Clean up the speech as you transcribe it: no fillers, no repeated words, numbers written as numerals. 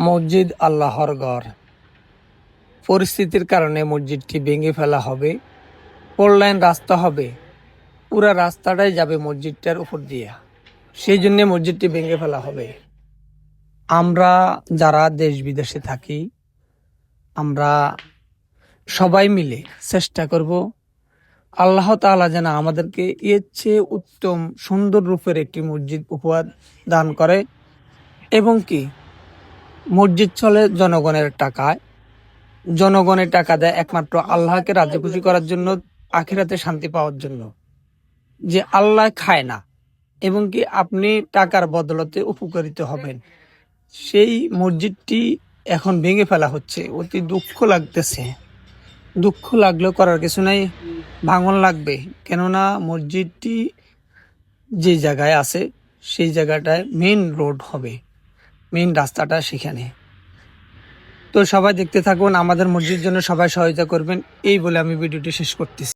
মসজিদ আল্লাহর ঘর। পরিস্থিতির কারণে মসজিদটি ভেঙে ফেলা হবে। 4 লাইন রাস্তা হবে, পুরা রাস্তাটাই যাবে মসজিদটার উপর দিয়ে, সেই জন্য মসজিদটি ভেঙে ফেলা হবে। আমরা যারা দেশ বিদেশে থাকি, আমরা সবাই মিলে চেষ্টা করব আল্লাহ তাআলা যেন আমাদেরকে এর চেয়ে উত্তম সুন্দর রূপের একটি মসজিদ উপহার দান করে, এবং কি মসজিদ চলে জনগণের টাকায়। জনগণের টাকা দেয় একমাত্র আল্লাহকে রাজি খুশি করার জন্য, আখিরাতে শান্তি পাওয়ার জন্য, যে আল্লাহ খায় না, এবং কি আপনি টাকার বদলতে উপকারিত হবেন। সেই মসজিদটি এখন ভেঙে ফেলা হচ্ছে, অতি দুঃখ লাগতেছে। দুঃখ লাগলেও করার কিছু নাই, ভাঙন লাগবে। কেননা মসজিদটি যে জায়গায় আছে সেই জায়গাটায় মেইন রোড হবে, মেইন রাস্তাটা সেখানে। তো সবাই দেখতে থাকুন, আমাদের মসজিদের জন্য সবাই সহায়তা করবেন, এই বলে আমি ভিডিওটি শেষ করতেছি।